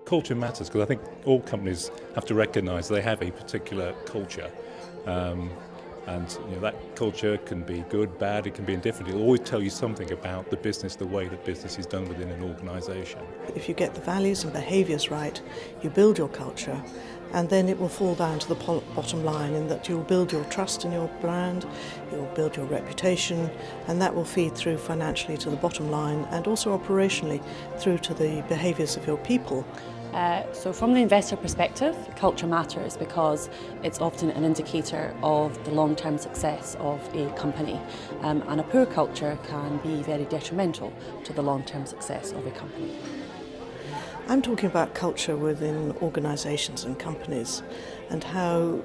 culture matters because I think all companies have to recognise they have a particular culture. And that culture can be good, bad, it can be indifferent. It'll always tell you something about the business, the way that business is done within an organisation. If you get the values and behaviours right, you build your culture, and then it will fall down to the bottom line in that you'll build your trust in your brand, you'll build your reputation, and that will feed through financially to the bottom line and also operationally through to the behaviours of your people. So from the investor perspective, culture matters because it's often an indicator of the long-term success of a company, and a poor culture can be very detrimental to the long-term success of a company. I'm talking about culture within organisations and companies and how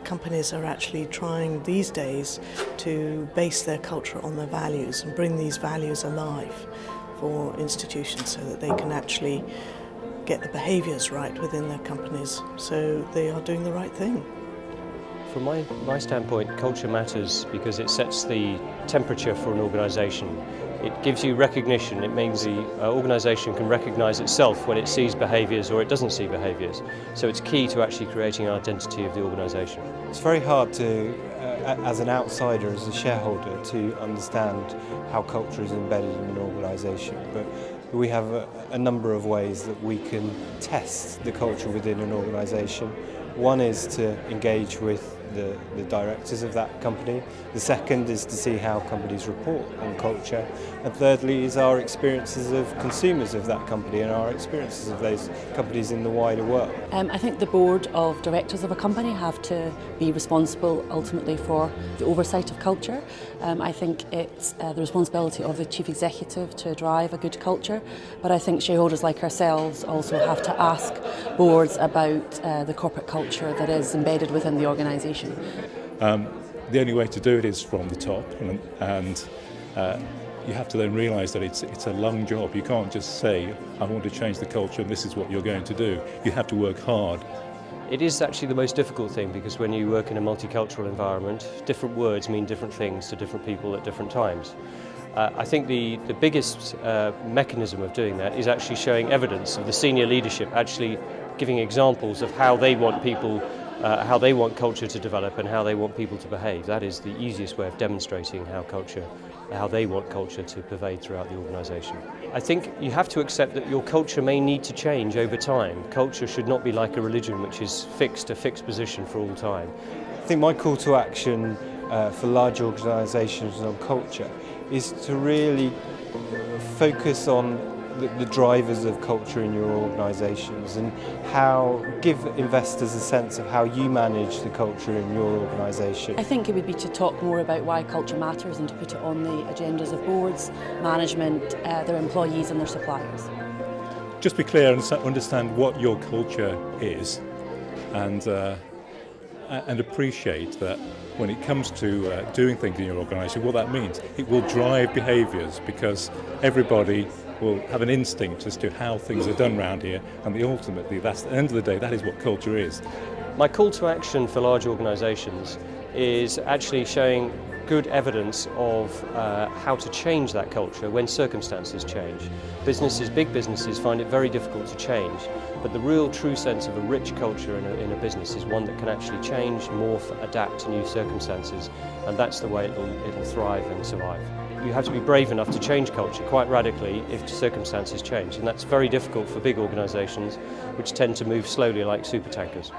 companies are actually trying these days to base their culture on their values and bring these values alive for institutions so that they can actually get the behaviours right within their companies so they are doing the right thing. From my standpoint, culture matters because it sets the temperature for an organisation. It gives you recognition. It means the organisation can recognise itself when it sees behaviours or it doesn't see behaviours. So it's key to actually creating an identity of the organisation. It's very hard to, as an outsider, as a shareholder, to understand how culture is embedded in an organisation. But we have a number of ways that we can test the culture within an organisation. One is to engage with the directors of that company. The second is to see how companies report on culture. And thirdly is our experiences of consumers of that company and our experiences of those companies in the wider world. I think the board of directors of a company have to be responsible ultimately for the oversight of culture. I think it's the responsibility of the chief executive to drive a good culture, but I think shareholders like ourselves also have to ask boards about the corporate culture that is embedded within the organisation. The only way to do it is from the top, and you have to then realise that it's a long job. You can't just say, I want to change the culture and this is what you're going to do. You have to work hard. It is actually the most difficult thing because when you work in a multicultural environment, different words mean different things to different people at different times. I think the biggest mechanism of doing that is actually showing evidence of the senior leadership actually giving examples of how they want people how they want culture to develop and how they want people to behave. That is the easiest way of demonstrating how they want culture to pervade throughout the organisation. I think you have to accept that your culture may need to change over time. Culture should not be like a religion which is fixed, a fixed position for all time. I think my call to action for large organisations on culture is to really focus on the drivers of culture in your organisations and give investors a sense of how you manage the culture in your organisation. I think it would be to talk more about why culture matters and to put it on the agendas of boards, management, their employees and their suppliers. Just be clear and understand what your culture is and appreciate that when it comes to doing things in your organisation, what that means. It will drive behaviours because everybody will have an instinct as to how things are done around here, and ultimately, that's at the end of the day, that is what culture is. My call to action for large organisations is actually showing good evidence of how to change that culture when circumstances change. Big businesses find it very difficult to change, but the real true sense of a rich culture in a business is one that can actually change, morph, adapt to new circumstances, and that's the way it'll thrive and survive. You have to be brave enough to change culture quite radically if circumstances change, and that's very difficult for big organisations which tend to move slowly like supertankers.